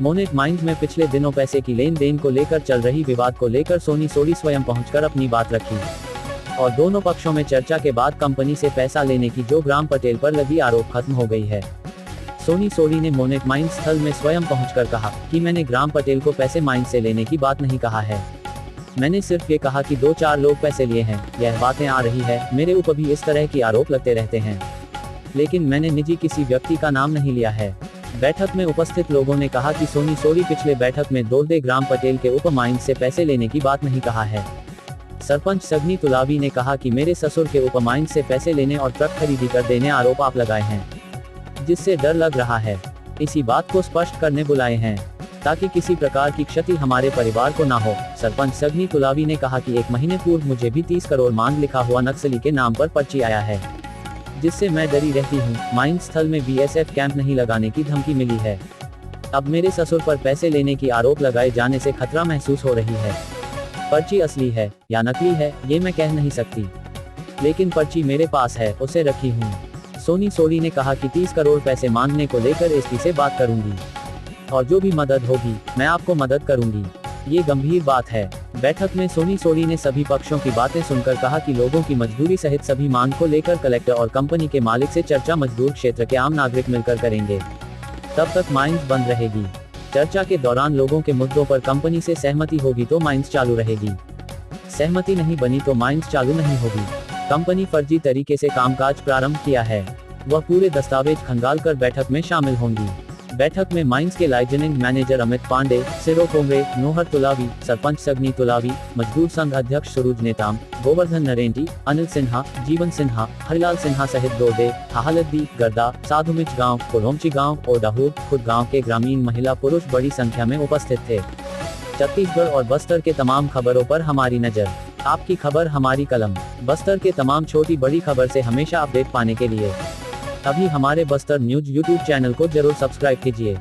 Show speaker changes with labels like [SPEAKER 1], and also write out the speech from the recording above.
[SPEAKER 1] Monet mines में पिछले दिनों पैसे की लेन देन को लेकर चल रही विवाद को लेकर सोनी सोडी स्वयं पहुंचकर अपनी बात रखी और दोनों पक्षों में चर्चा के बाद कंपनी से पैसा लेने की जो ग्राम पटेल पर लगी आरोप खत्म हो गई है। सोनी सोडी ने मोनेट माइंस स्थल में स्वयं पहुंचकर कहा कि मैंने ग्राम पटेल को पैसे माइंस से लेने की बात नहीं कहा है। मैंने सिर्फ ये कहा कि 2-4 लोग पैसे लिए हैं, यह बातें आ रही है, मेरे ऊपर भी इस तरह की आरोप लगते रहते हैं, लेकिन मैंने निजी किसी व्यक्ति का नाम नहीं लिया है। बैठक में उपस्थित लोगों ने कहा कि सोनी सोडी पिछले बैठक में दोर्दे ग्राम पटेल के उप माइंस से पैसे लेने की बात नहीं कहा है। सरपंच सगनी तुलावी ने कहा कि मेरे ससुर के उप माइंस से पैसे लेने और ट्रक खरीदी कर देने आरोप आप लगाए हैं, जिससे डर लग रहा है। इसी बात को स्पष्ट करने बुलाए हैं ताकि किसी प्रकार की क्षति हमारे परिवार को ना हो। सरपंच सगनी तुलावी ने कहा कि 1 महीने पूर्व मुझे भी 30 करोड़ मांग लिखा हुआ नक्सली के नाम पर पर्ची आया है, जिससे मैं डरी रहती हूँ। माइंस स्थल में बीएसएफ कैंप नहीं लगाने की धमकी मिली है। अब मेरे ससुर पर पैसे लेने की आरोप लगाए जाने से खतरा महसूस हो रही है। पर्ची असली है या नकली है ये मैं कह नहीं सकती, लेकिन पर्ची मेरे पास है, उसे रखी हूँ। सोनी सोडी ने कहा कि 30 करोड़ पैसे मांगने को लेकर एसपी से बात करूंगी और जो भी मदद होगी मैं आपको मदद करूंगी, ये गंभीर बात है। बैठक में सोनी सोडी ने सभी पक्षों की बातें सुनकर कहा कि लोगों की मजदूरी सहित सभी मांग को लेकर कलेक्टर और कंपनी के मालिक से चर्चा मजदूर क्षेत्र के आम नागरिक मिलकर करेंगे, तब तक माइंस बंद रहेगी। चर्चा के दौरान लोगों के मुद्दों पर कंपनी से सहमति होगी तो माइंस चालू रहेगी, सहमति नहीं बनी तो माइंस चालू नहीं होगी। कंपनी फर्जी तरीके से कामकाज प्रारंभ किया है, वह पूरे दस्तावेज खंगाल कर बैठक में शामिल होंगी। बैठक में माइंस के लाइजनिंग मैनेजर अमित पांडे, सिरो कोमरे, नोहर तुलावी, सरपंच सगनी तुलावी, मजदूर संघ अध्यक्ष सुरूज नेताम, गोवर्धन नरेंटी, अनिल सिन्हा, जीवन सिन्हा, हरिलाल सिन्हा सहित दोर्दे, हाहलद्दी, गर्दा, साधुमिच गांव, कोल्होमची गांव और दाहूर खुद गांव के ग्रामीण महिला पुरुष बड़ी संख्या में उपस्थित थे। छत्तीसगढ़ और बस्तर के तमाम खबरों पर हमारी नजर, आपकी खबर हमारी कलम। बस्तर के तमाम छोटी बड़ी खबर से हमेशा अपडेट पाने के लिए अभी हमारे बस्तर न्यूज यूट्यूब चैनल को जरूर सब्सक्राइब कीजिए।